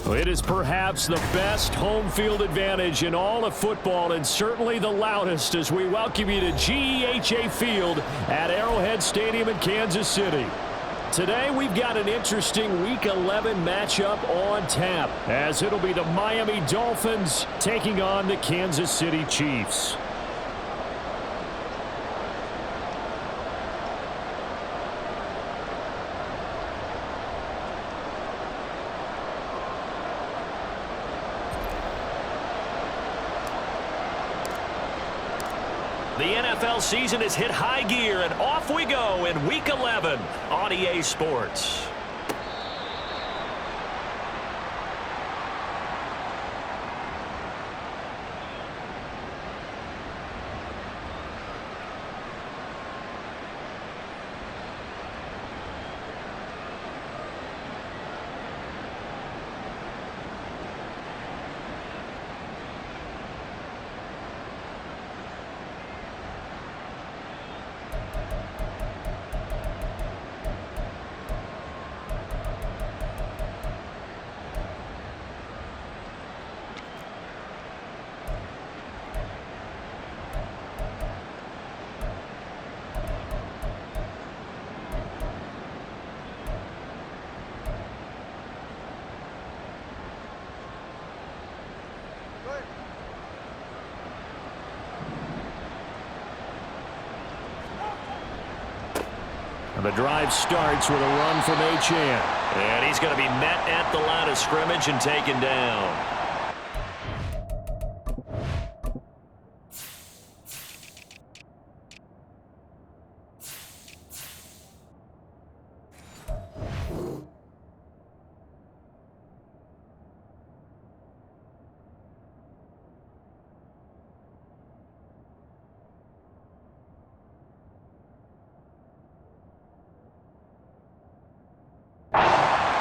It is perhaps the best home field advantage in all of football, and certainly the loudest, as we welcome you to GEHA Field at Arrowhead Stadium in Kansas City. Today we've got an interesting Week 11 matchup on tap, as it'll be the Miami Dolphins taking on the Kansas City Chiefs. The NFL season has hit high gear, and off we go in Week 11 on EA Sports. And the drive starts with a run from Achane. And he's going to be met at the line of scrimmage and taken down.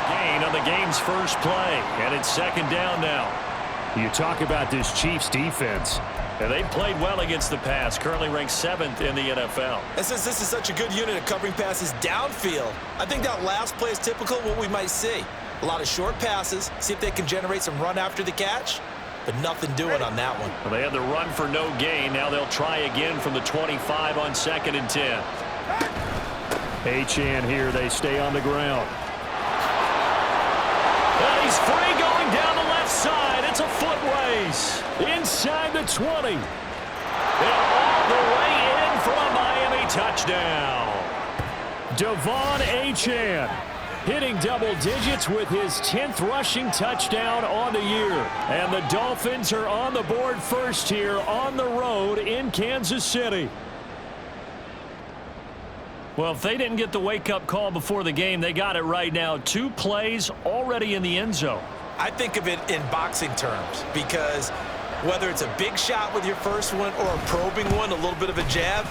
Gain on the game's first play, and it's second down now. You talk about this Chiefs defense. And they've played well against the pass, currently ranked 7th in the NFL. And since this is such a good unit of covering passes downfield, I think that last play is typical of what we might see. A lot of short passes, see if they can generate some run after the catch, but nothing doing on that one. Well, they had the run for no gain. Now they'll try again from the 25 on 2nd and 10. Achane here. They stay on the ground. Well, he's free going down the left side. It's a foot race. Inside the 20. And all the way in for a Miami touchdown. Devon Achane hitting double digits with his 10th rushing touchdown on the year. And the Dolphins are on the board first here on the road in Kansas City. Well, if they didn't get the wake-up call before the game, they got it right now. 2 plays already in the end zone. I think of it in boxing terms because whether it's a big shot with your first one or a probing one, a little bit of a jab,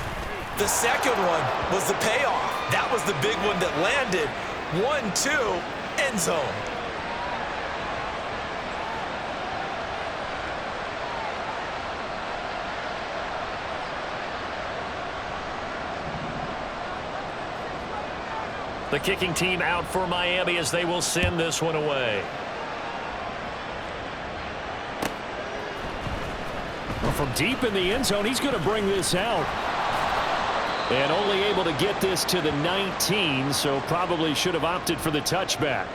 the second one was the payoff. That was the big one that landed. 1-2, end zone. The kicking team out for Miami as they will send this one away. Well, from deep in the end zone, he's going to bring this out. And only able to get this to the 19, so probably should have opted for the touchback.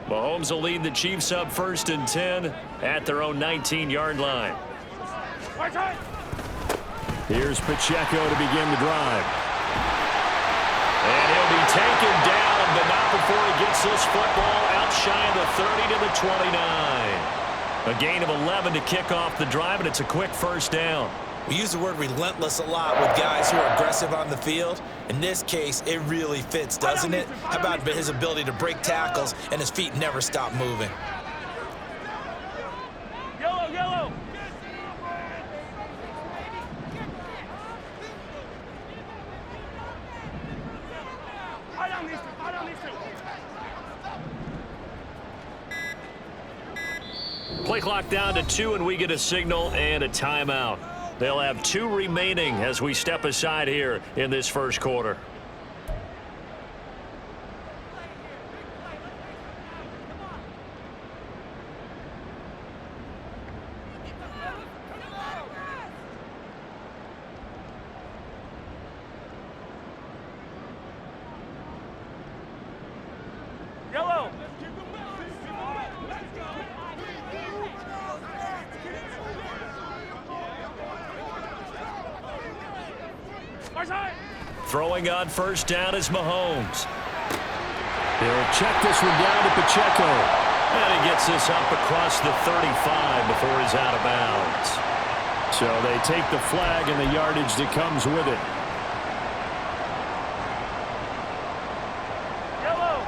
Mahomes will lead the Chiefs up 1st and 10 at their own 19-yard line. Here's Pacheco to begin the drive. And he'll be taken down, but not before he gets this football out shy of the 30 to the 29. A gain of 11 to kick off the drive, and it's a quick first down. We use the word relentless a lot with guys who are aggressive on the field. In this case, it really fits, doesn't it? How about his ability to break tackles and his feet never stop moving? Yellow. Play clock down to 2, and we get a signal and a timeout. They'll have 2 remaining as we step aside here in this first quarter. Yellow. Throwing on first down is Mahomes. They'll check this one down to Pacheco. And he gets this up across the 35 before he's out of bounds. So they take the flag and the yardage that comes with it. Yellow.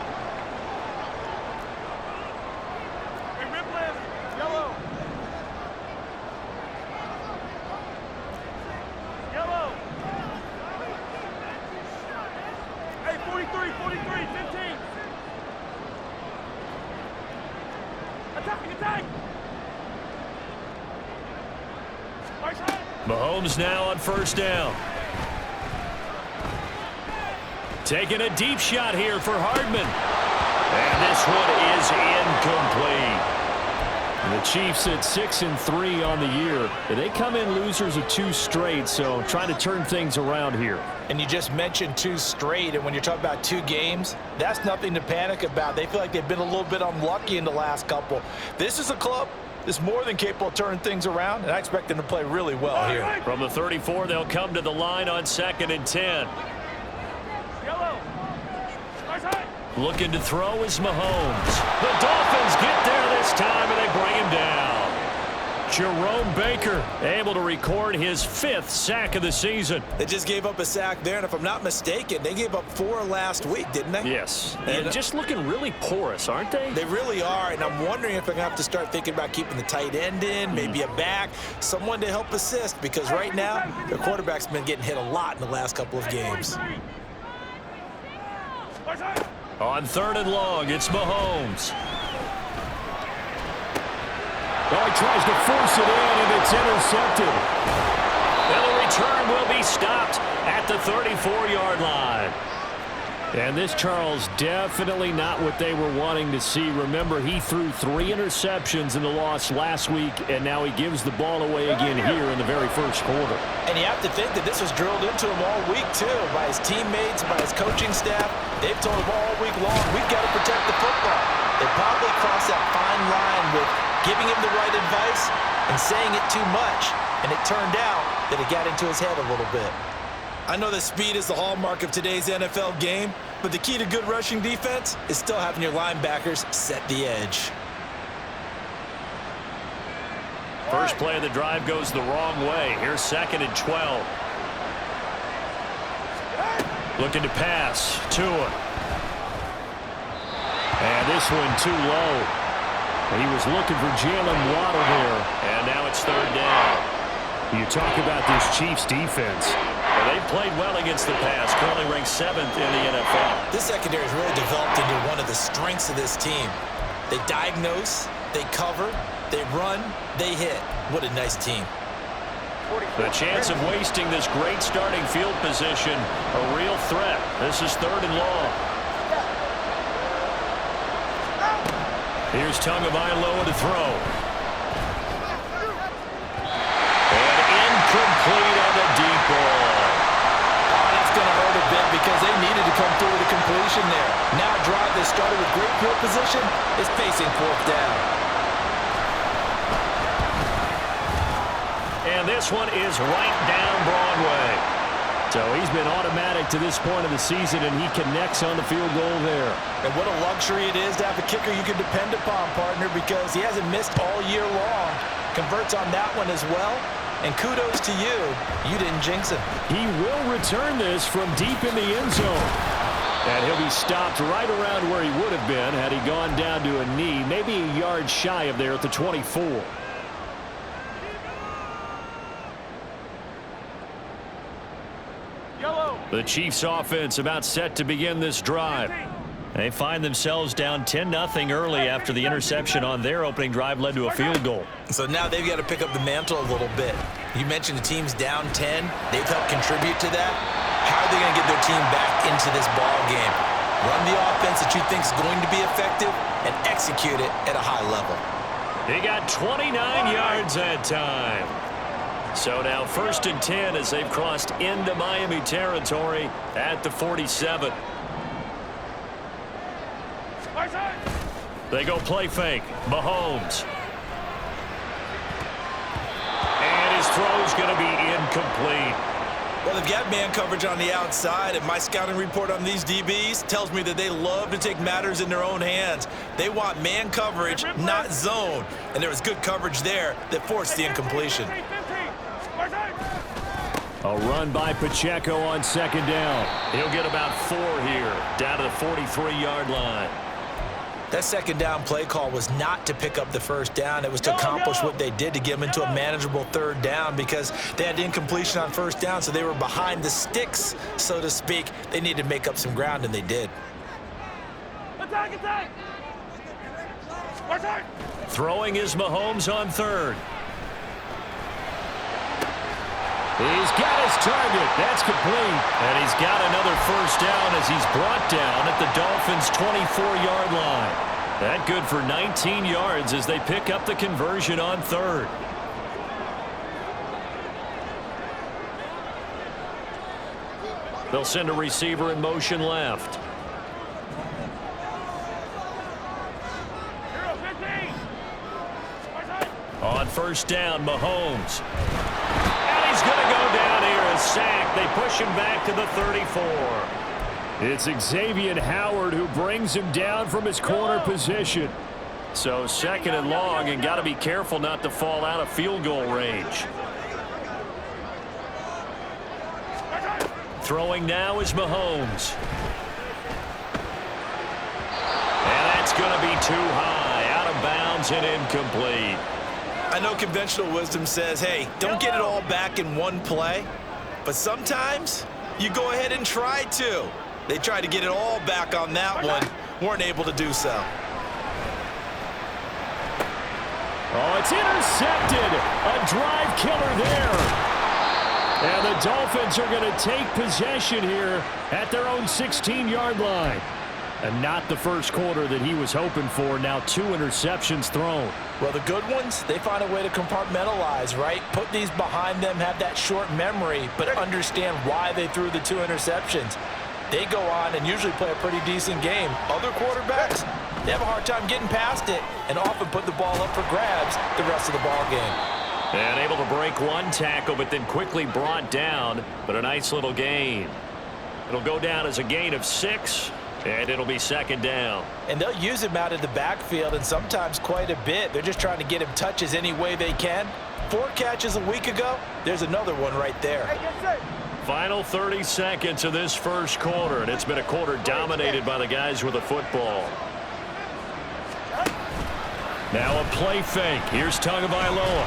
Hey, rip left. Yellow. Yellow. Hey, 43, 15. Attack. Mahomes now on first down. Taking a deep shot here for Hardman. And this one is incomplete. The Chiefs at 6-3 on the year. They come in losers of 2 straight, so trying to turn things around here. And you just mentioned 2 straight, and when you're talking about 2 games, that's nothing to panic about. They feel like they've been a little bit unlucky in the last couple. This is a club that's more than capable of turning things around, and I expect them to play really well here. From the 34, they'll come to the line on 2nd and 10. Yellow. Looking to throw is Mahomes. The Dolphins get there this time, and they bring him down. Jerome Baker able to record his 5th sack of the season. They just gave up a sack there, and if I'm not mistaken, they gave up 4 last week, didn't they? Yes. And just looking really porous, aren't they? They really are, and I'm wondering if they're going to have to start thinking about keeping the tight end in, maybe a back, someone to help assist, because right now, their quarterback's been getting hit a lot in the last couple of games. On 3rd and long, it's Mahomes. Oh, he tries to force it in, and it's intercepted. And the return will be stopped at the 34-yard line. And this, Charles, definitely not what they were wanting to see. Remember, he threw 3 interceptions in the loss last week, and now he gives the ball away again here in the very first quarter. And you have to think that this was drilled into him all week, too, by his teammates, by his coaching staff. They've told him all week long, we've got to protect the football. They probably crossed that fine line with giving him the right advice and saying it too much. And it turned out that it got into his head a little bit. I know that speed is the hallmark of today's NFL game, but the key to good rushing defense is still having your linebackers set the edge. First play of the drive goes the wrong way. Here's 2nd and 12. Looking to pass. Tua. And this one too low. He was looking for Jalen Waddle there. And now it's 3rd down. You talk about this Chiefs defense. Well, they've played well against the pass, currently ranked 7th in the NFL. This secondary has really developed into one of the strengths of this team. They diagnose, they cover, they run, they hit. What a nice team. The chance of wasting this great starting field position, a real threat. This is 3rd and long. Here's Tagovailoa to throw. And incomplete on the deep ball. Oh, that's going to hurt a bit because they needed to come through with a completion there. Now a drive that started with great field position is facing 4th down. And this one is right down Broadway. So he's been automatic to this point of the season, and he connects on the field goal there. And what a luxury it is to have a kicker you can depend upon, partner, because he hasn't missed all year long. Converts on that one as well. And kudos to you. You didn't jinx him. He will return this from deep in the end zone. And he'll be stopped right around where he would have been had he gone down to a knee, maybe a yard shy of there at the 24. The Chiefs offense about set to begin this drive. They find themselves down 10-0 early after the interception on their opening drive led to a field goal. So now they've got to pick up the mantle a little bit. You mentioned the team's down 10. They've helped contribute to that. How are they going to get their team back into this ball game? Run the offense that you think is going to be effective and execute it at a high level. He got 29 yards that time. So now 1st and 10 as they've crossed into Miami territory at the 47. They go play fake. Mahomes. And his throw's going to be incomplete. Well, they've got man coverage on the outside, and my scouting report on these DBs tells me that they love to take matters in their own hands. They want man coverage, not zone. And there was good coverage there that forced the incompletion. A run by Pacheco on 2nd down. He'll get about 4 here, down to the 43-yard line. That 2nd down play call was not to pick up the 1st down. It was to accomplish what they did to get them into a manageable 3rd down because they had incompletion on 1st down, so they were behind the sticks, so to speak. They needed to make up some ground, and they did. Attack, attack! Throwing is Mahomes on 3rd. He's got his target. That's complete. And he's got another 1st down as he's brought down at the Dolphins' 24-yard line. That good for 19 yards as they pick up the conversion on 3rd. They'll send a receiver in motion left. On 1st down, Mahomes. And he's going to go down here, a sack. They push him back to the 34. It's Xavier Howard who brings him down from his corner position. So second and long, and got to be careful not to fall out of field goal range. Throwing now is Mahomes. And that's going to be too high, out of bounds and incomplete. I know conventional wisdom says, hey, don't get it all back in one play. But sometimes you go ahead and try to. They tried to get it all back on that one. Weren't able to do so. Oh, it's intercepted. A drive killer there. And the Dolphins are going to take possession here at their own 16-yard line. And not the first quarter that he was hoping for. Now 2 interceptions thrown. Well, the good ones, they find a way to compartmentalize, right? Put these behind them, have that short memory, but understand why they threw the 2 interceptions. They go on and usually play a pretty decent game. Other quarterbacks, they have a hard time getting past it and often put the ball up for grabs the rest of the ball game. And able to break one tackle, but then quickly brought down. But a nice little gain. It'll go down as a gain of 6, and it'll be second down. And they'll use him out of the backfield, and sometimes quite a bit. They're just trying to get him touches any way they can. 4 catches a week ago, there's another one right there. Final 30 seconds of this first quarter, and it's been a quarter dominated by the guys with the football. Now a play fake. Here's Tagovailoa.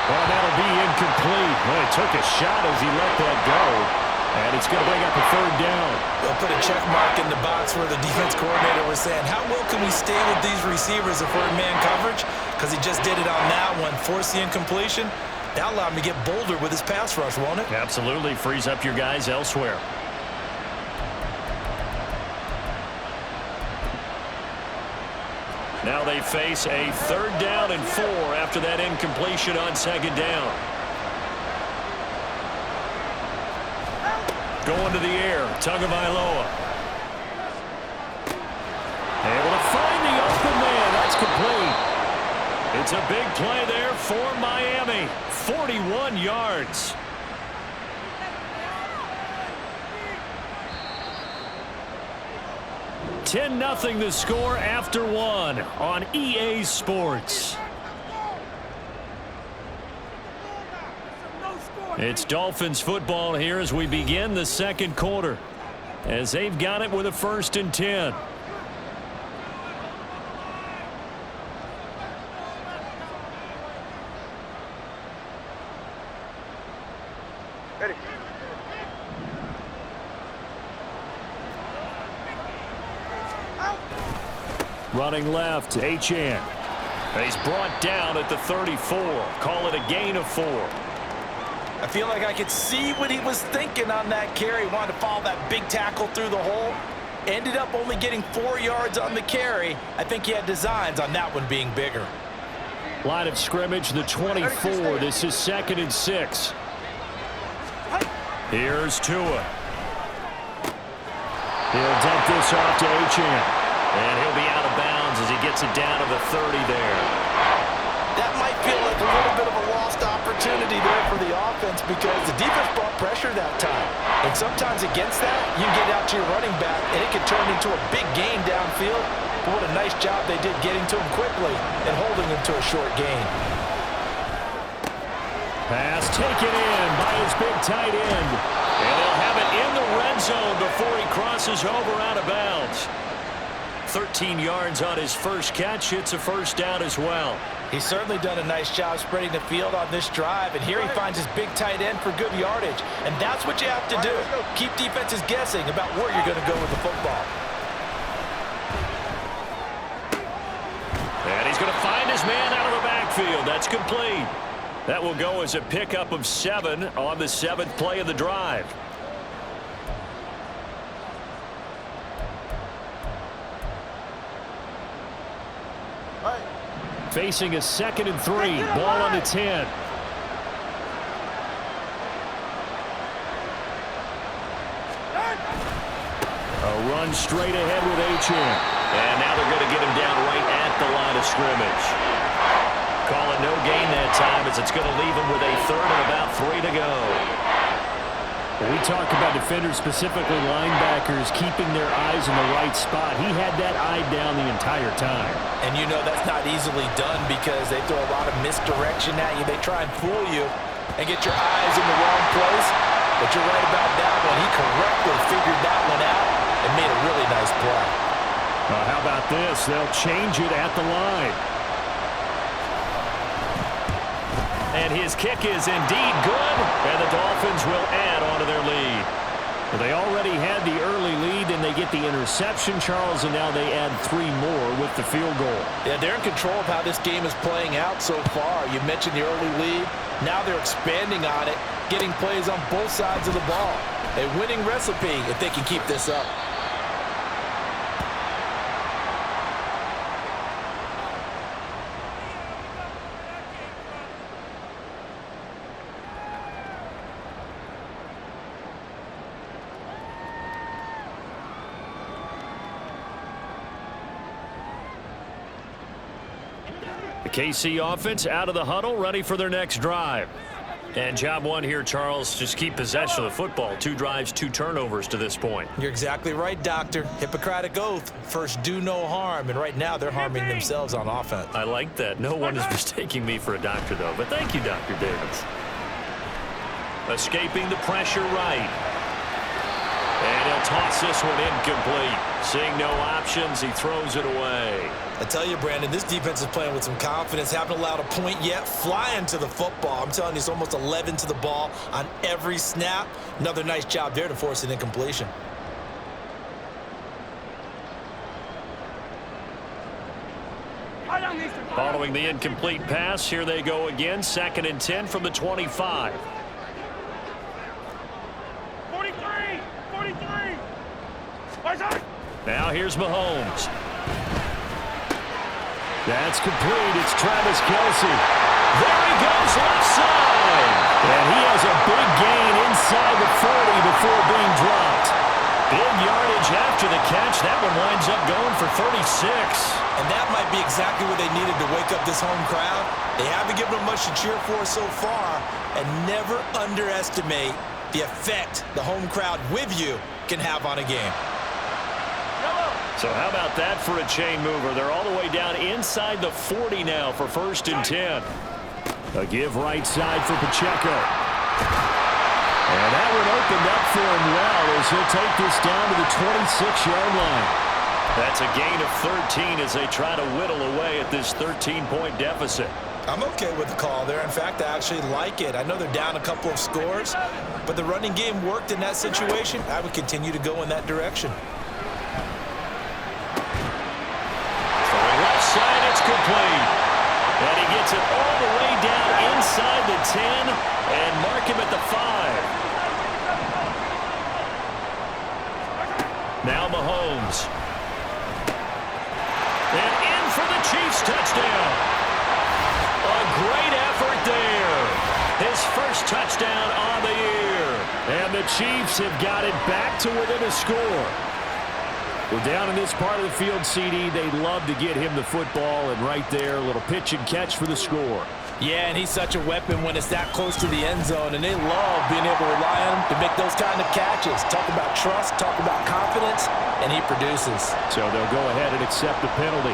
Well, that'll be incomplete. Well, he took a shot as he let that go. And it's going to bring up a 3rd down. They'll put a check mark in the box where the defense coordinator was saying, how well can we stay with these receivers if we're in man coverage? Because he just did it on that one. Force the incompletion. That'll allow him to get bolder with his pass rush, won't it? Absolutely. Frees up your guys elsewhere. Now they face a 3rd down and 4 after that incompletion on 2nd down. Going to the air, Tagovailoa. Able to find the open man. That's complete. It's a big play there for Miami. 41 yards. $10-0 the score after 1 on EA Sports. It's Dolphins football here as we begin the second quarter, as they've got it with a 1st and 10. Ready. Running left, Achane. He's brought down at the 34. Call it a gain of 4. I feel like I could see what he was thinking on that carry. Wanted to follow that big tackle through the hole. Ended up only getting 4 yards on the carry. I think he had designs on that one being bigger. Line of scrimmage, the 24. This is 2nd and 6. Here's Tua. He'll dump this off to Achane. And he'll be out of bounds as he gets it down to the 30 there. That might feel like a little bit of a lost opportunity there for the offense because the defense brought pressure that time. And sometimes against that, you get out to your running back, and it can turn into a big gain downfield. But what a nice job they did getting to him quickly and holding him to a short gain. Pass taken in by his big tight end. And they'll have it in the red zone before he crosses over out of bounds. 13 yards on his first catch. It's a 1st down as well. He's certainly done a nice job spreading the field on this drive, and here he finds his big tight end for good yardage. And that's what you have to do. Keep defenses guessing about where you're going to go with the football. And he's going to find his man out of the backfield. That's complete. That will go as a pickup of 7 on the 7th play of the drive. Facing a 2nd and 3. Ball on the 10. A run straight ahead with Achane. And now they're going to get him down right at the line of scrimmage. Call it no gain that time as it's going to leave him with a 3rd and about 3 to go. When we talk about defenders, specifically linebackers, keeping their eyes in the right spot, he had that eye down the entire time. And you know that's not easily done because they throw a lot of misdirection at you. They try and fool you and get your eyes in the wrong place. But you're right about that one. He correctly figured that one out and made a really nice play. How about this? They'll change it at the line. And his kick is indeed good, and the Dolphins will add on to their lead. Well, they already had the early lead, and they get the interception, Charles, and now they add 3 more with the field goal. Yeah, they're in control of how this game is playing out so far. You mentioned the early lead. Now they're expanding on it, getting plays on both sides of the ball. A winning recipe if they can keep this up. The KC offense out of the huddle, ready for their next drive. And job one here, Charles, just keep possession of the football. 2 drives, 2 turnovers to this point. You're exactly right, Doctor. Hippocratic oath. First, do no harm. And right now, they're harming themselves on offense. I like that. No one is mistaking me for a doctor, though. But thank you, Dr. Davis. Escaping the pressure right. And he'll toss this one incomplete. Seeing no options, he throws it away. I tell you, Brandon, this defense is playing with some confidence. Haven't allowed a point yet. Flying to the football. I'm telling you, it's almost 11 to the ball on every snap. Another nice job there to force an incompletion. Following the incomplete pass, here they go again. 2nd and 10 from the 25. 43! 43! Now here's Mahomes. That's complete. It's Travis Kelce. There he goes, left side. And he has a big gain inside the 40 before being dropped. Big yardage after the catch. That one winds up going for 36. And that might be exactly what they needed to wake up this home crowd. They haven't given them much to cheer for so far. And never underestimate the effect the home crowd with you can have on a game. So how about that for a chain mover? They're all the way down inside the 40 now for 1st and 10. A give right side for Pacheco. And that one opened up for him well as he'll take this down to the 26-yard line. That's a gain of 13 as they try to whittle away at this 13-point deficit. I'm okay with the call there. In fact, I actually like it. I know they're down a couple of scores, but the running game worked in that situation. I would continue to go in that direction. Side, it's complete. And he gets it all the way down inside the 10 and mark him at the 5. Now Mahomes. And in for the Chiefs touchdown. A great effort there. His first touchdown on the year. And the Chiefs have got it back to within a score. Well, down in this part of the field, CD, they'd love to get him the football, and right there, a little pitch and catch for the score. Yeah, and he's such a weapon when it's that close to the end zone, and they love being able to rely on him to make those kind of catches. Talk about trust, talk about confidence, and he produces. So they'll go ahead and accept the penalty.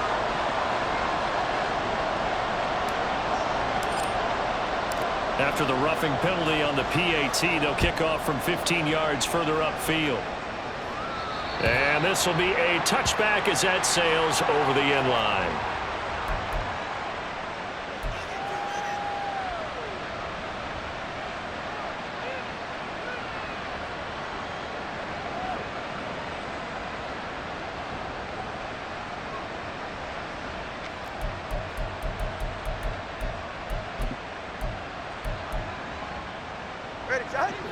After the roughing penalty on the PAT, they'll kick off from 15 yards further upfield. And this will be a touchback as that sails over the end line.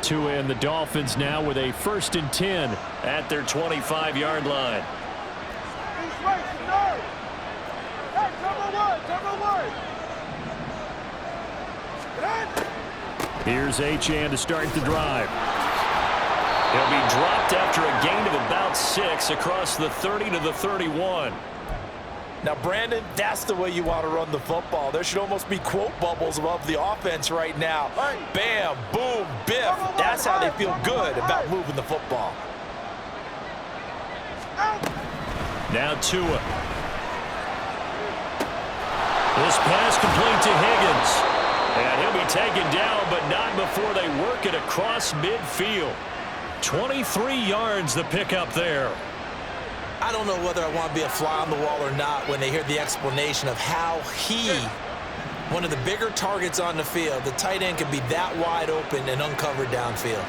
To end the Dolphins now with a 1st and 10 at their 25-yard line. Here's Achane to start the drive. He'll be dropped after a gain of about 6 across the 30 to the 31. Now, Brandon, that's the way you want to run the football. There should almost be quote bubbles above the offense right now. Bam, boom, biff. That's That's how they feel good about moving the football. Now Tua. This pass complete to Higgins. And he'll be taken down, but not before they work it across midfield. 23 yards the pickup there. I don't know whether I want to be a fly on the wall or not when they hear the explanation of how one of the bigger targets on the field, the tight end could be that wide open and uncovered downfield.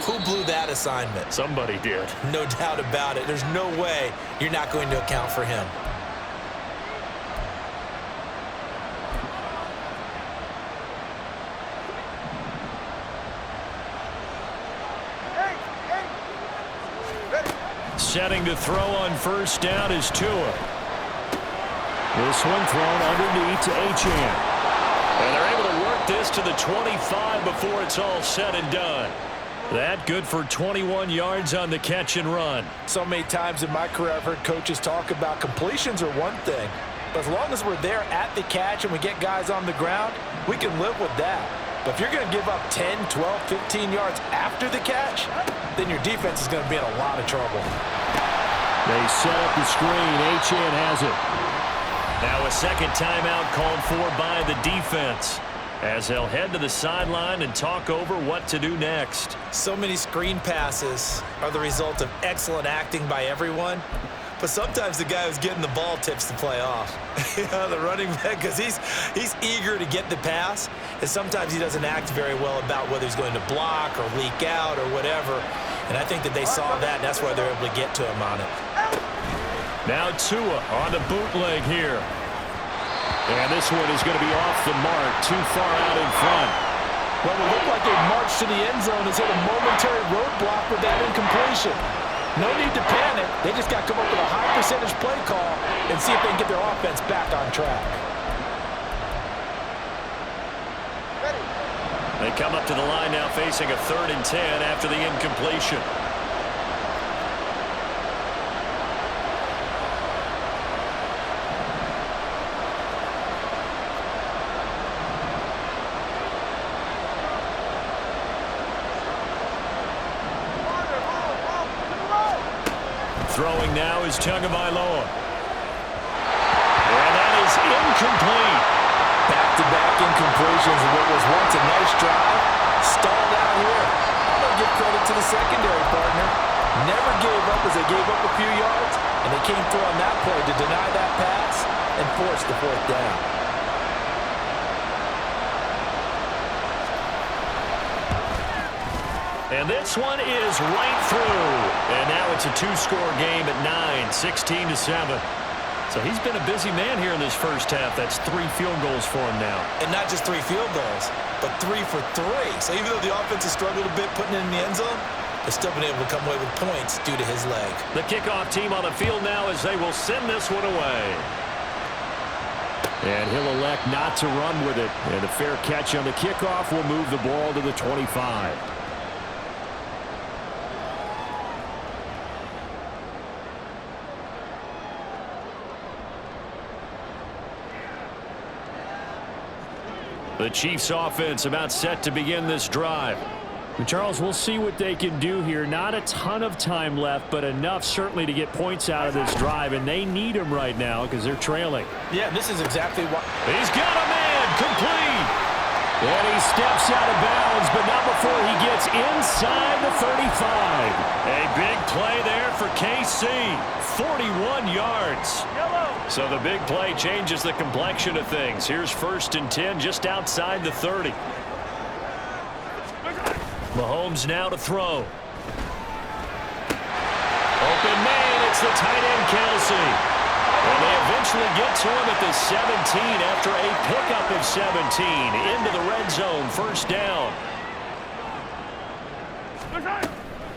Who blew that assignment? Somebody did. No doubt about it. There's no way you're not going to account for him. Setting to throw on first down is Tua. This one thrown underneath to Achane. And they're able to work this to the 25 before it's all said and done. That good for 21 yards on the catch and run. So many times in my career I've heard coaches talk about completions are one thing. But as long as we're there at the catch and we get guys on the ground, we can live with that. But if you're going to give up 10, 12, 15 yards after the catch, then your defense is going to be in a lot of trouble. They set up the screen. Achane has it. Now a second timeout called for by the defense as they'll head to the sideline and talk over what to do next. So many screen passes are the result of excellent acting by everyone. But sometimes the guy who's getting the ball tips the play off. The running back, because he's eager to get the pass, and sometimes he doesn't act very well about whether he's going to block or leak out or whatever. And I think that they saw that, and that's why they're able to get to him on it. Now Tua on the bootleg here. And this one is going to be off the mark, too far out in front. Well, it looked like a march to the end zone has hit a momentary roadblock with that incompletion. No need to panic. They just got to come up with a high percentage play call and see if they can get their offense back on track. They come up to the line now facing a 3rd and 10 after the incompletion. Throwing now is Tagovailoa. And that is incomplete. Back-to-back incompletions of what was once a nice drive. Stalled out here. I'm going to give credit to the secondary partner. Never gave up as they gave up a few yards, and they came through on that play to deny that pass and force the 4th down. And this one is right through. And now it's a 2-score game at 9, 16-7. So he's been a busy man here in this first half. That's 3 field goals for him now. And not just 3 field goals, but 3 for 3. So even though the offense has struggled a bit putting it in the end zone, they've still been able to come away with points due to his leg. The kickoff team on the field now as they will send this one away. And he'll elect not to run with it. And a fair catch on the kickoff will move the ball to the 25. The Chiefs offense about set to begin this drive. And Charles, we'll see what they can do here. Not a ton of time left, but enough certainly to get points out of this drive, and they need them right now because they're trailing. Yeah, this is exactly what... He's got a man, complete. And he steps out of bounds, but not before he gets inside the 35. A big play there for KC. 41 yards. So the big play changes the complexion of things. Here's 1st and 10 just outside the 30. Mahomes now to throw. Open man, it's the tight end Kelsey. And they eventually get to him at the 17 after a pickup of 17 into the red zone. 1st down.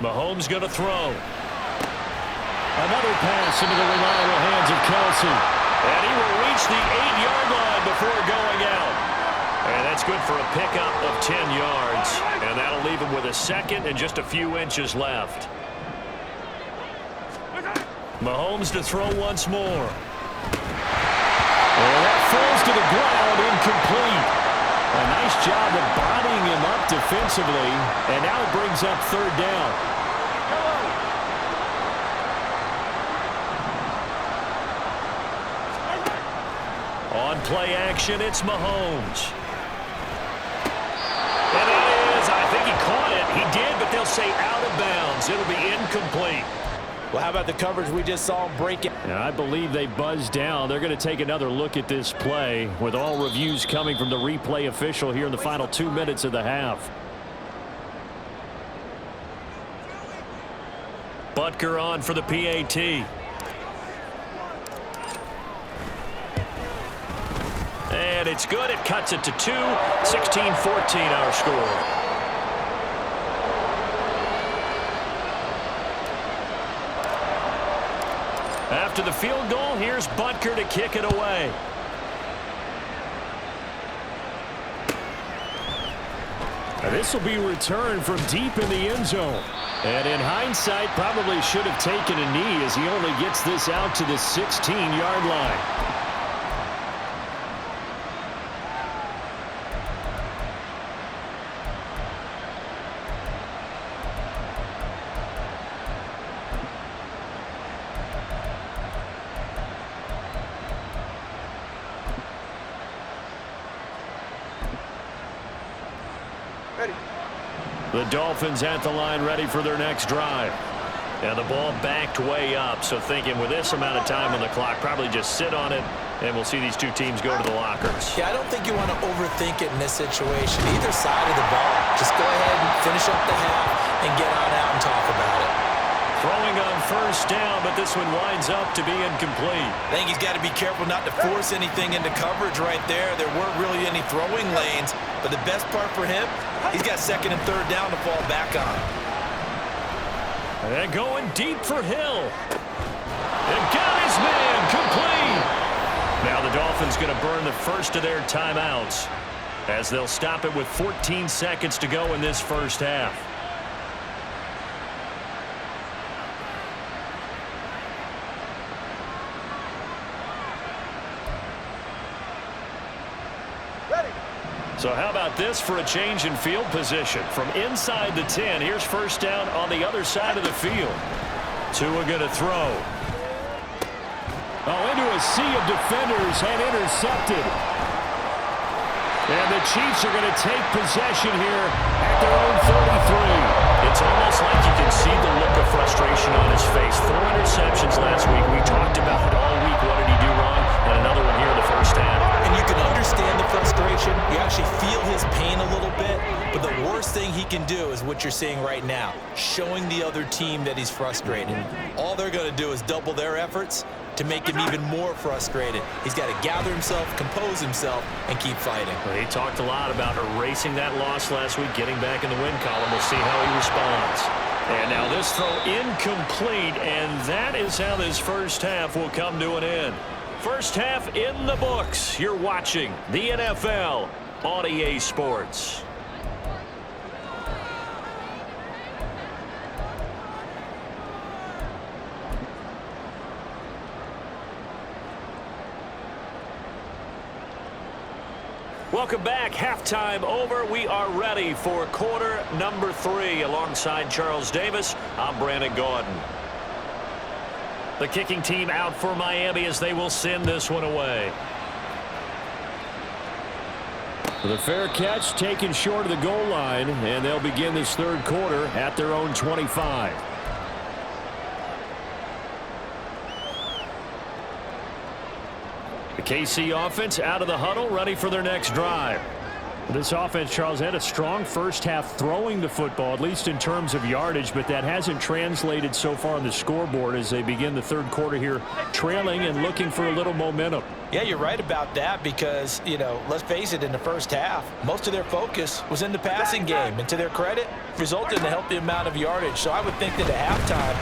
Mahomes going to throw. Another pass into the reliable hands of Kelsey. And he will reach the 8-yard line before going out. And that's good for a pickup of 10 yards. And that'll leave him with a 2nd and just a few inches left. Mahomes to throw once more. And that falls to the ground, incomplete. A nice job of bodying him up defensively. And now it brings brings up third down. On play action, it's Mahomes. And it is. I think he caught it. He did, but they'll say out of bounds. It'll be incomplete. Well, how about the coverage we just saw him break it? And I believe they buzzed down. They're going to take another look at this play with all reviews coming from the replay official here in the final 2 minutes of the half. Butker on for the PAT. And it's good. It cuts it to 2. 16-14 our score. After the field goal, here's Butker to kick it away. And this will be returned from deep in the end zone. And in hindsight, probably should have taken a knee as he only gets this out to the 16-yard line. The Dolphins at the line ready for their next drive. And the ball backed way up, so thinking with this amount of time on the clock, probably just sit on it, and we'll see these two teams go to the lockers. Yeah, I don't think you want to overthink it in this situation. Either side of the ball, just go ahead and finish up the half and get on out and talk about it. Throwing on first down, but this one winds up to be incomplete. I think he's got to be careful not to force anything into coverage right there. There weren't really any throwing lanes, but the best part for him, he's got second and third down to fall back on. And going deep for Hill. And got his man complete. Now the Dolphins going to burn the first of their timeouts as they'll stop it with 14 seconds to go in this first half. So how about this for a change in field position? From inside the 10, here's first down on the other side of the field. Tua going to throw. Oh, into a sea of defenders and intercepted. And the Chiefs are going to take possession here at their own 33. It's almost like you can see the look of frustration on his face. 4 interceptions last week. We talked about it all week. What did he do wrong? And another one here in the first half. And you can understand the frustration. You actually feel his pain a little bit. But the worst thing he can do is what you're seeing right now, showing the other team that he's frustrated. All they're going to do is double their efforts to make him even more frustrated. He's got to gather himself, compose himself, and keep fighting. Well, he talked a lot about erasing that loss last week, getting back in the win column. We'll see how he responds. And now this throw incomplete, and that is how this first half will come to an end. First half in the books. You're watching the NFL on EA Sports. Welcome back. Halftime over. We are ready for quarter number 3. Alongside Charles Davis, I'm Brandon Gaudin. The kicking team out for Miami as they will send this one away. The fair catch taken short of the goal line, and they'll begin this third quarter at their own 25. The KC offense out of the huddle, ready for their next drive. This offense, Charles, had a strong first half throwing the football, at least in terms of yardage, but that hasn't translated so far on the scoreboard as they begin the third quarter here, trailing and looking for a little momentum. Yeah, you're right about that because, you know, let's face it, in the first half, most of their focus was in the passing game. And to their credit, resulted in a healthy amount of yardage. So I would think that at halftime,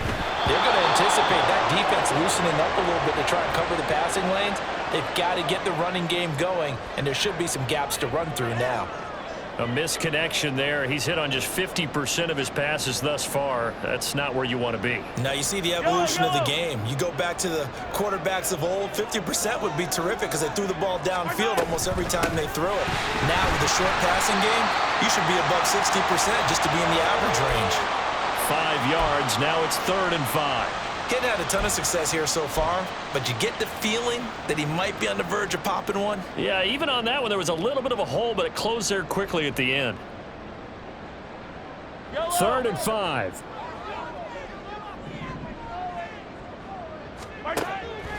they're going to anticipate that defense loosening up a little bit to try and cover the passing lanes. They've got to get the running game going, and there should be some gaps to run through now. A misconnection there. He's hit on just 50% of his passes thus far. That's not where you want to be. Now you see the evolution of the game. You go back to the quarterbacks of old, 50% would be terrific because they threw the ball downfield almost every time they throw it. Now with the short passing game, you should be above 60% just to be in the average range. yards. Now it's 3rd and 5. Getting had a ton of success here so far, but you get the feeling that he might be on the verge of popping one. Yeah, even on that one, there was a little bit of a hole, but it closed there quickly at the end. 3rd and 5.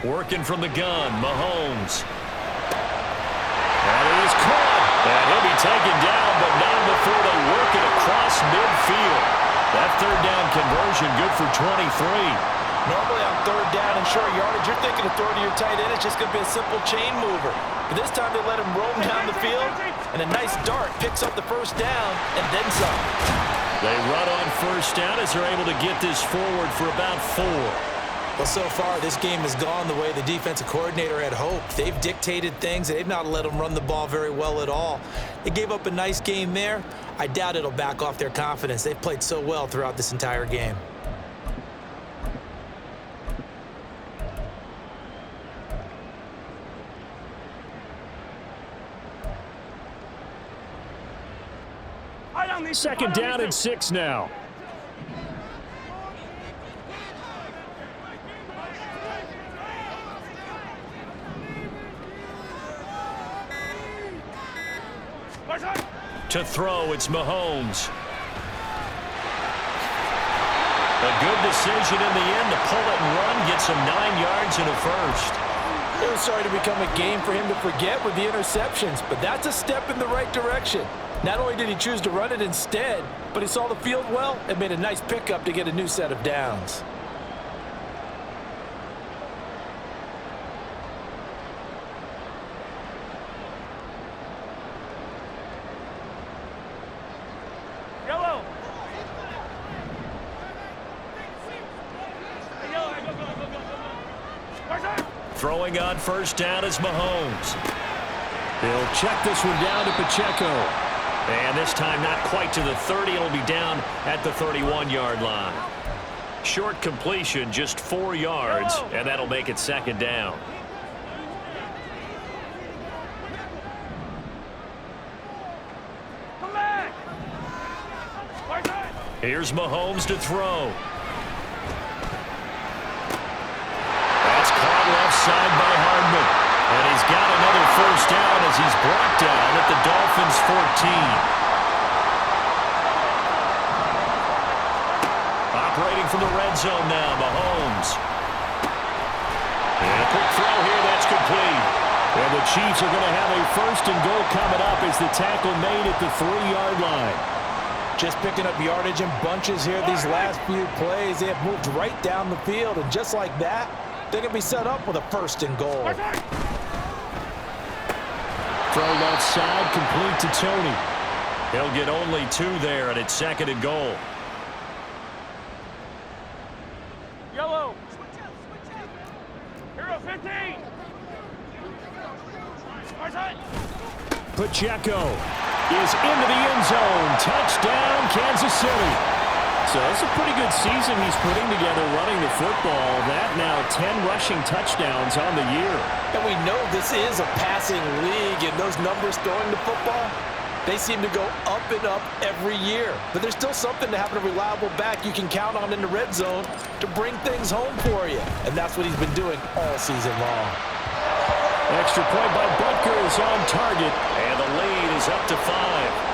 Working from the gun, Mahomes. And it is caught. And he'll be taken down, but not before they work it across midfield. That 3rd down conversion good for 23. Normally on 3rd down and short yardage, you're thinking of throwing to your tight end. It's just going to be a simple chain mover. But this time they let him roam down the field, and a nice dart picks up the 1st down and then some. They run on 1st down as they're able to get this forward for about 4. Well, so far, this game has gone the way the defensive coordinator had hoped. They've dictated things. They've not let them run the ball very well at all. They gave up a nice game there. I doubt it'll back off their confidence. They've played so well throughout this entire game. Second down and 6 now. To throw, it's Mahomes. A good decision in the end to pull it and run, gets him 9 yards and a 1st. It was starting to become a game for him to forget with the interceptions, but that's a step in the right direction. Not only did he choose to run it instead, but he saw the field well and made a nice pickup to get a new set of downs. Yellow. Throwing on 1st down is Mahomes. They'll check this one down to Pacheco. And this time not quite to the 30. It'll be down at the 31-yard line. Short completion, just 4 yards, and that'll make it 2nd down. Come back. Here's Mahomes to throw. That's caught left side by Hardman. And he's got another 1st down as he's brought down at the Dolphins' 14. Operating from the red zone now, Mahomes. And a quick throw here, that's complete. And the Chiefs are going to have a 1st and goal coming up as the tackle made at the 3-yard line. Just picking up yardage in bunches here these last few plays. They have moved right down the field, and just like that, they're going to be set up with a 1st and goal. Throw left side, complete to Tony. He'll get only 2 there, and it's 2nd and goal. Yellow. Hero 15. Pacheco is into the end zone. Touchdown, Kansas City. So it's a pretty good season he's putting together running the football. That now 10 rushing touchdowns on the year. And we know this is a passing league, and those numbers throwing the football, they seem to go up and up every year. But there's still something to having a reliable back you can count on in the red zone to bring things home for you. And that's what he's been doing all season long. Extra point by Butker is on target. And the lead is up to 5.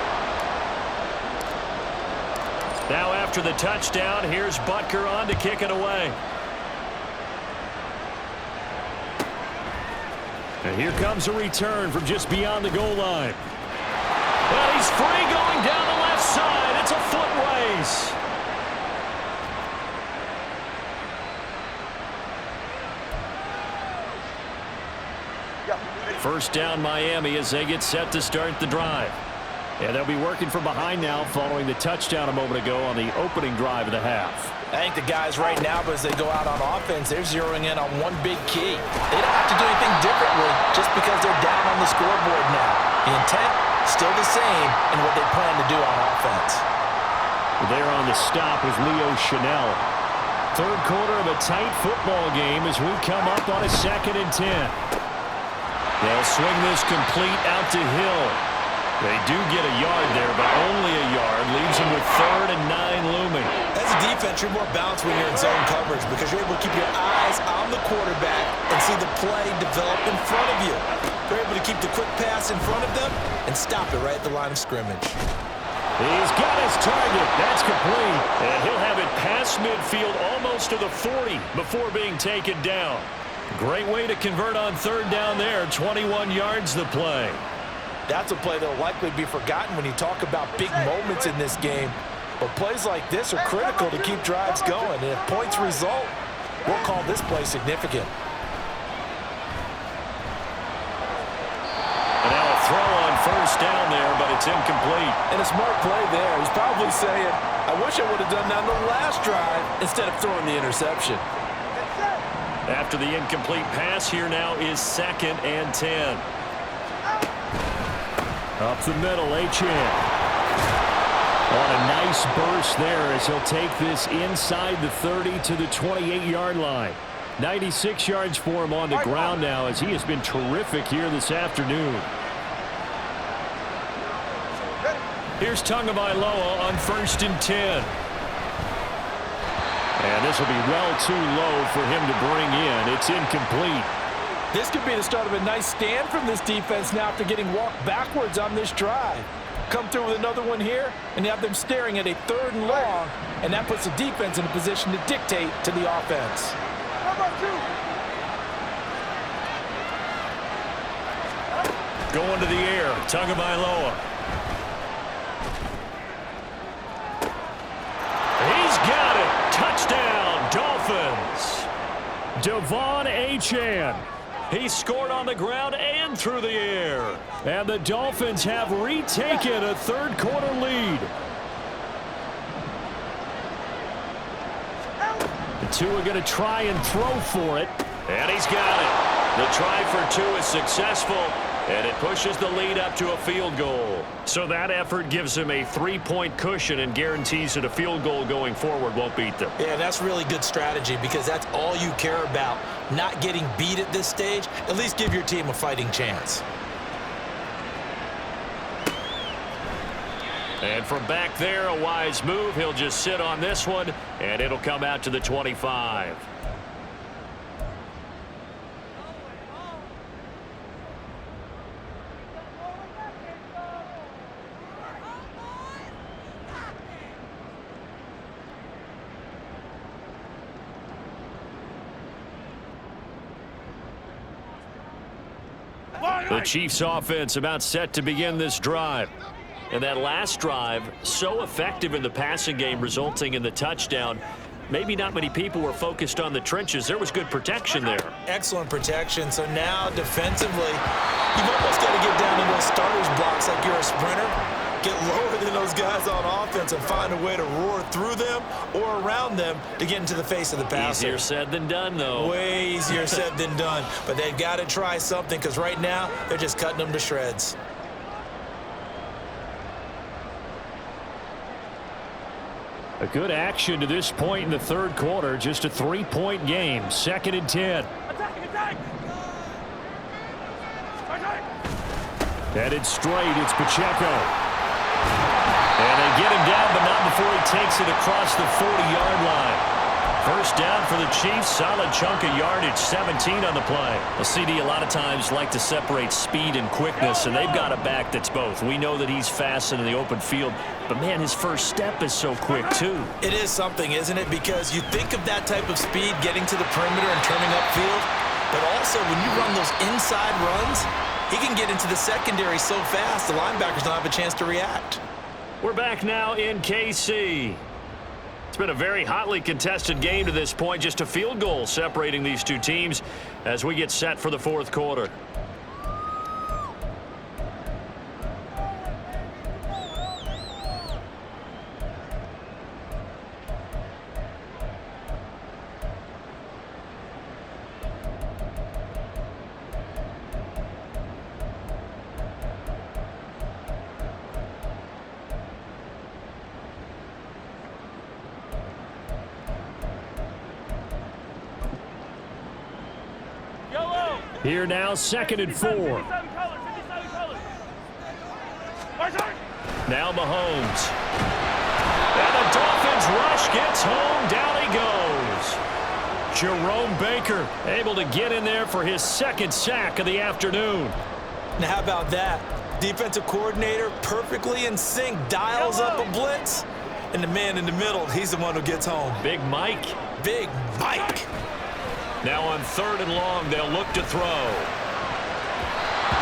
Now after the touchdown, here's Butker on to kick it away. And here comes a return from just beyond the goal line. Well, he's free going down the left side. It's a foot race. First down Miami as they get set to start the drive. And they'll be working from behind now following the touchdown a moment ago on the opening drive of the half. I think the guys right now, but as they go out on offense, they're zeroing in on one big key. They don't have to do anything differently just because they're down on the scoreboard now. The intent, still the same in what they plan to do on offense. There on the stop was Leo Chanel. Third quarter of a tight football game as we come up on a 2nd and 10. They'll swing this complete out to Hill. They do get a yard there, but only a yard. Leaves them with 3rd and 9 looming. As a defense, much. You're more balanced when you're in zone coverage because you're able to keep your eyes on the quarterback and see the play develop in front of you. You're able to keep the quick pass in front of them and stop it right at the line of scrimmage. He's got his target. That's complete. And he'll have it past midfield almost to the 40 before being taken down. Great way to convert on third down there. 21 yards the play. That's a play that will likely be forgotten when you talk about big moments in this game. But plays like this are critical to keep drives going. And if points result, we'll call this play significant. And now a throw on first down there, but it's incomplete. And a smart play there. He's probably saying, I wish I would have done that on the last drive instead of throwing the interception. After the incomplete pass, here now is 2nd and 10. Up the middle, Achane. On a nice burst there as he'll take this inside the 30 to the 28-yard line. 96 yards for him on the ground now as he has been terrific here this afternoon. Here's Tagovailoa on 1st and 10. And this will be well too low for him to bring in. It's incomplete. This could be the start of a nice stand from this defense now after getting walked backwards on this drive. Come through with another one here, and you have them staring at a 3rd and long, and that puts the defense in a position to dictate to the offense. Going to the air, Tagovailoa. He's got it. Touchdown, Dolphins. Devon Achane. He scored on the ground and through the air. And the Dolphins have retaken a third-quarter lead. The two are going to try and throw for it. And he's got it. The try for 2 is successful, and it pushes the lead up to a field goal. So that effort gives him a 3-point cushion and guarantees that a field goal going forward won't beat them. Yeah, that's really good strategy because that's all you care about. Not getting beat at this stage. At least give your team a fighting chance. And from back there, a wise move. He'll just sit on this one, and it'll come out to the 25. The Chiefs offense about set to begin this drive. And that last drive, so effective in the passing game, resulting in the touchdown. Maybe not many people were focused on the trenches. There was good protection there. Excellent protection. So now defensively, you've almost got to get down to those starters blocks like you're a sprinter. Get lower than those guys on offense and find a way to roar through them or around them to get into the face of the passer. Easier said than done, though. Way easier said than done. But they've got to try something because right now they're just cutting them to shreds. A good action to this point in the third quarter. Just a 3-point game. 2nd and 10. Attack! Headed straight. It's Pacheco. And they get him down, but not before he takes it across the 40-yard line. First down for the Chiefs. Solid chunk of yardage. 17 on the play. Well, CD a lot of times like to separate speed and quickness, and they've got a back that's both. We know that he's fast in the open field, but, man, his first step is so quick, too. It is something, isn't it? Because you think of that type of speed getting to the perimeter and turning upfield, but also when you run those inside runs, he can get into the secondary so fast the linebackers don't have a chance to react. We're back now in KC. It's been a very hotly contested game to this point. Just a field goal separating these two teams as we get set for the fourth quarter. Here now, 2nd and 4. 57 colors. Now Mahomes. And the Dolphins rush gets home Jerome Baker able to get in there for his second sack of the afternoon. Now, how about that? Defensive coordinator perfectly in sync, dials up a blitz, and the man in the middle, he's the one who gets home. Big Mike. Big Mike. Now on 3rd and long, they'll look to throw.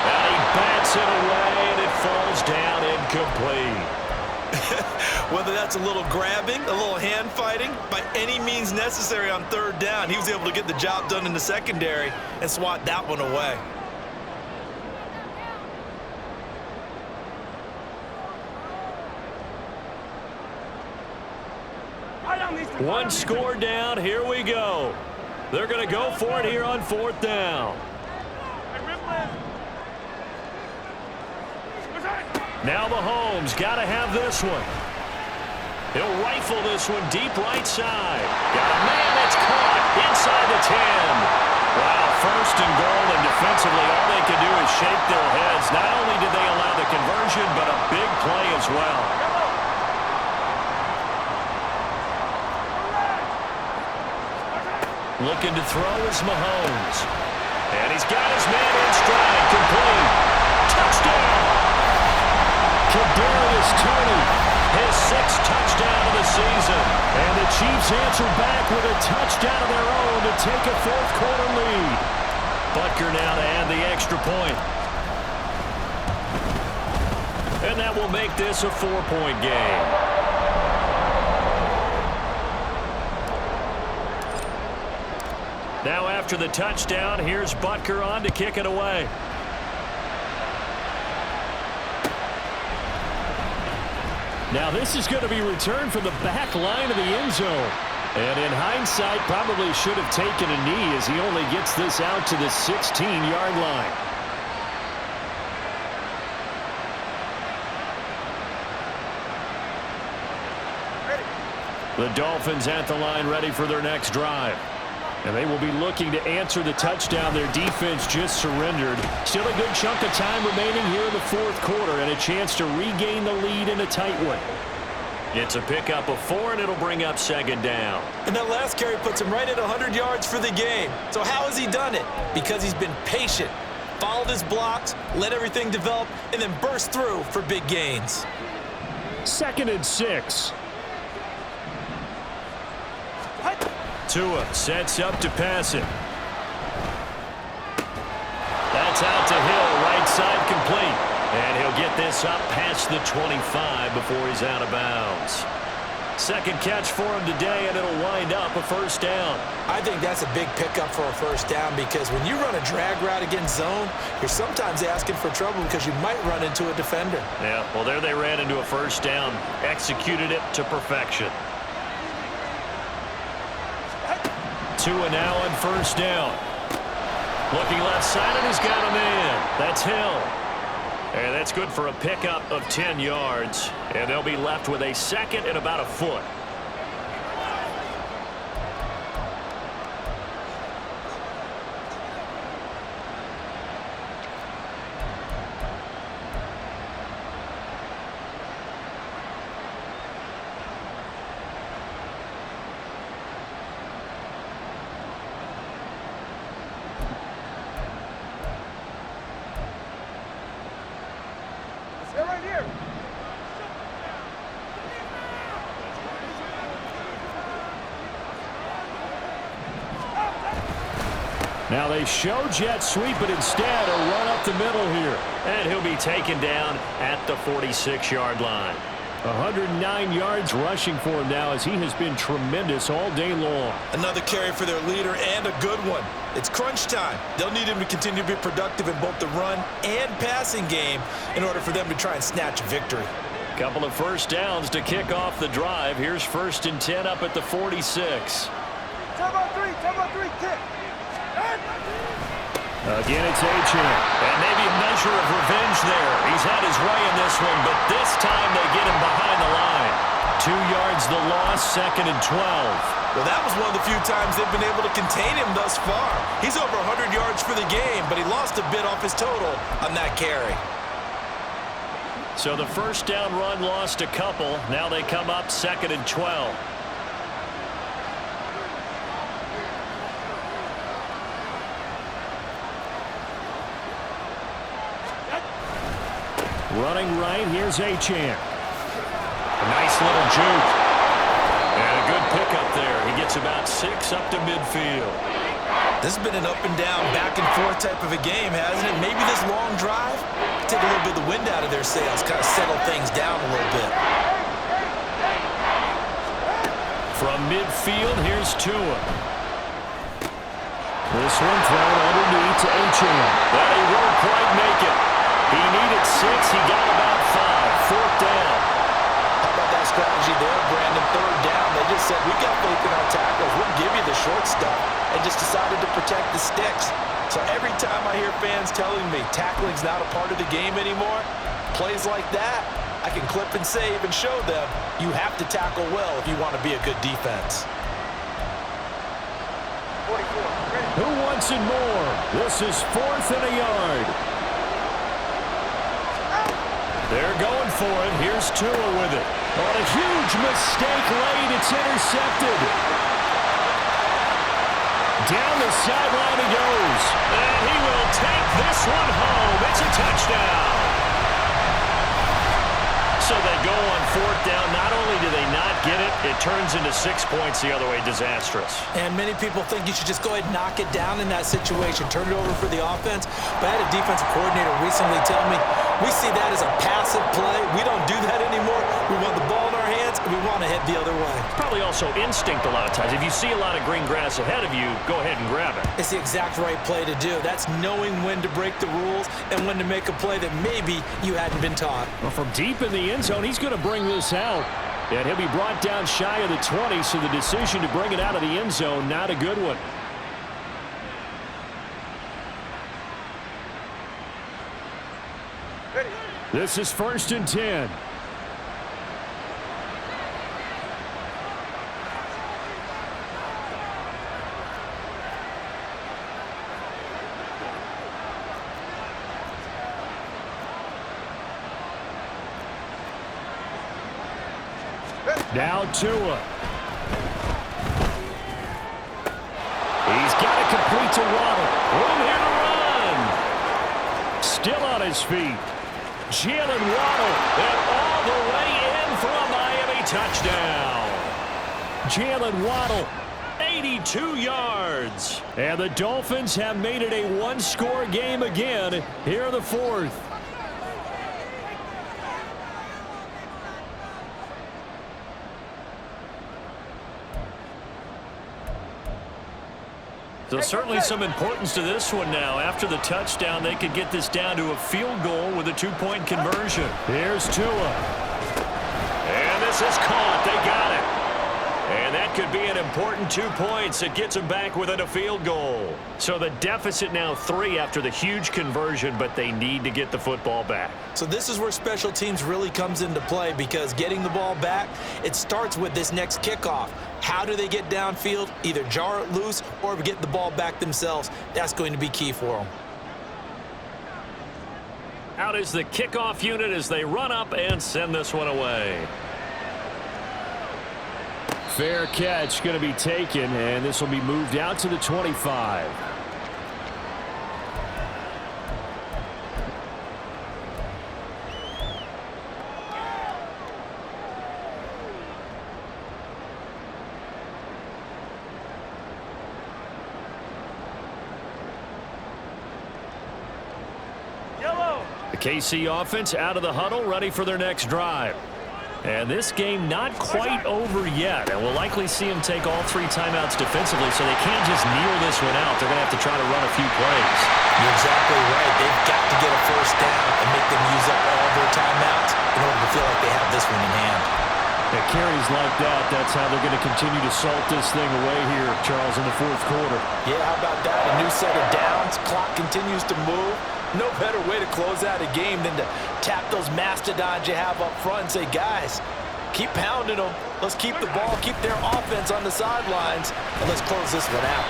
And he bats it away, and it falls down incomplete. Whether that's a little grabbing, a little hand fighting, by any means necessary on 3rd down, he was able to get the job done in the secondary and swat that one away. One score down. Here we go. They're going to go for it here on 4th down. Now Mahomes got to have this one. He'll rifle this one deep right side. Got a man that's caught inside the 10. Wow, 1st and goal, and defensively all they can do is shake their heads. Not only did they allow the conversion, but a big play as well. Looking to throw is Mahomes. And he's got his man in stride. Complete. Touchdown. Kadarius Toney, his 6th touchdown of the season. And the Chiefs answer back with a touchdown of their own to take a 4th quarter lead. Butker now to add the extra point. And that will make this a 4-point game. Now after the touchdown, here's Butker on to kick it away. Now this is going to be returned from the back line of the end zone. And in hindsight, probably should have taken a knee as he only gets this out to the 16-yard line. The Dolphins at the line ready for their next drive. And they will be looking to answer the touchdown their defense just surrendered. Still a good chunk of time remaining here in the 4th quarter and a chance to regain the lead in a tight one. It's a pickup of 4, and it'll bring up 2nd down. And that last carry puts him right at 100 yards for the game. So how has he done it? Because he's been patient, followed his blocks, let everything develop, and then burst through for big gains. 2nd and 6. Tua sets up to pass it. That's out to Hill, right side complete. And he'll get this up past the 25 before he's out of bounds. 2nd catch for him today, and it'll wind up a 1st down. I think that's a big pickup for a 1st down because when you run a drag route against zone, you're sometimes asking for trouble because you might run into a defender. Yeah, well, there they ran into a 1st down, executed it to perfection. Tua now on 1st down. Looking left side, and he's got a man. That's Hill. And that's good for a pickup of 10 yards. And they'll be left with a 2nd and about a foot. Right here. Now they show jet sweep, but instead a run up the middle here. And he'll be taken down at the 46-yard line. 109 yards rushing for him now as he has been tremendous all day long. Another carry for their leader and a good one. It's crunch time. They'll need him to continue to be productive in both the run and passing game in order for them to try and snatch a victory. Couple of 1st downs to kick off the drive. Here's 1st and 10 up at the 46. Time on 3, kick. Again, it's Achane. And maybe a measure of revenge there. He's had his way in this one, but this time they get him behind the line. 2 yards the loss, 2nd and 12. Well, that was one of the few times they've been able to contain him thus far. He's over 100 yards for the game, but he lost a bit off his total on that carry. So the 1st down run lost a couple. Now they come up 2nd and 12. Running right, here's Achane. A nice little juke. And a good pickup there. He gets about 6 up to midfield. This has been an up-and-down, back-and-forth type of a game, hasn't it? Maybe this long drive, take a little bit of the wind out of their sails, kind of settle things down a little bit. From midfield, here's Tua. This one thrown underneath to Achane. But he won't quite make it. He needed 6. He got about 5. 4th down. How about that strategy there, Brandon? 3rd down. They just said, we got faith in our tackles. We'll give you the short stuff. And just decided to protect the sticks. So every time I hear fans telling me tackling's not a part of the game anymore, plays like that, I can clip and save and show them you have to tackle well if you want to be a good defense. 44. Who wants it more? This is 4th and a yard. They're going for it. Here's Tua with it. On a huge mistake late, it's intercepted. Down the sideline he goes. And he will take this one home. It's a touchdown. So they go on 4th down. Not only do they not get it, it turns into 6 points the other way. Disastrous. And many people think you should just go ahead and knock it down in that situation, turn it over for the offense. But I had a defensive coordinator recently tell me, we see that as a passive play. We don't do that anymore. We want the ball in our hands, and we want to head the other way. Probably also instinct a lot of times. If you see a lot of green grass ahead of you, go ahead and grab it. It's the exact right play to do. That's knowing when to break the rules and when to make a play that maybe you hadn't been taught. Well, from deep in the end zone, he's going to bring this out. And he'll be brought down shy of the 20, so the decision to bring it out of the end zone, not a good one. Ready. This is 1st and 10. Now Tua. He's got it complete to Waddle. Room here to run. Still on his feet. Jalen Waddle. And all the way in for a Miami touchdown. Jalen Waddle, 82 yards. And the Dolphins have made it a one-score game again here in the 4th. So certainly some importance to this one now. After the touchdown, they could get this down to a field goal with a 2-point conversion. Here's Tua. And this is caught. They got it. And that could be an important 2 points. It gets them back within a field goal. So the deficit now 3 after the huge conversion, but they need to get the football back. So this is where special teams really comes into play, because getting the ball back, it starts with this next kickoff. How do they get downfield? Either jar it loose or get the ball back themselves. That's going to be key for them. Out is the kickoff unit as they run up and send this one away. Fair catch going to be taken, and this will be moved out to the 25. The KC offense out of the huddle, ready for their next drive. And this game not quite over yet, and we'll likely see them take all 3 timeouts defensively, so they can't just kneel this one out. They're going to have to try to run a few plays. You're exactly right. They've got to get a 1st down and make them use up all their timeouts in order to feel like they have this one in hand. At carries like that, that's how they're going to continue to salt this thing away here, Charles, in the 4th quarter. Yeah, how about that? A new set of downs. Clock continues to move. No better way to close out a game than to tap those mastodons you have up front and say, guys, keep pounding them. Let's keep the ball, keep their offense on the sidelines, and let's close this one out.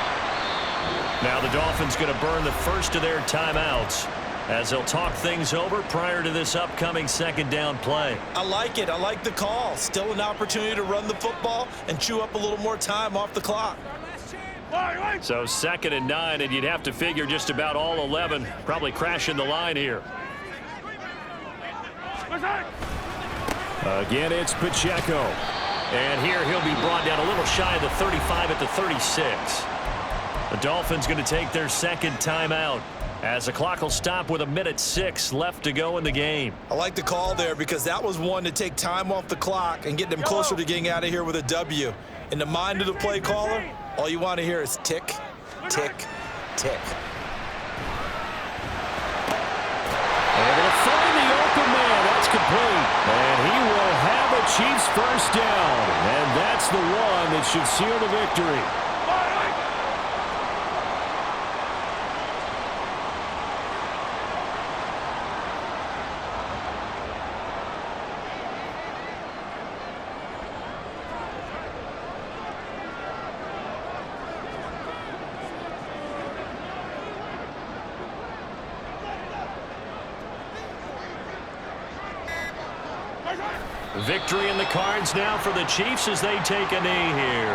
Now the Dolphins going to burn the first of their timeouts as they'll talk things over prior to this upcoming 2nd down play. I like it. I like the call. Still an opportunity to run the football and chew up a little more time off the clock. So 2nd and 9, and you'd have to figure just about all 11 probably crashing the line here. Again, it's Pacheco. And here he'll be brought down a little shy of the 35 at the 36. The Dolphins going to take their second timeout as the clock will stop with 1:06 left to go in the game. I like the call there because that was one to take time off the clock and get them closer to getting out of here with a W. In the mind of the play caller, all you want to hear is tick, tick, tick. Able to find the open man. That's complete. And he will have a Chiefs first down. And that's the one that should seal the victory. Victory in the cards now for the Chiefs as they take a knee here.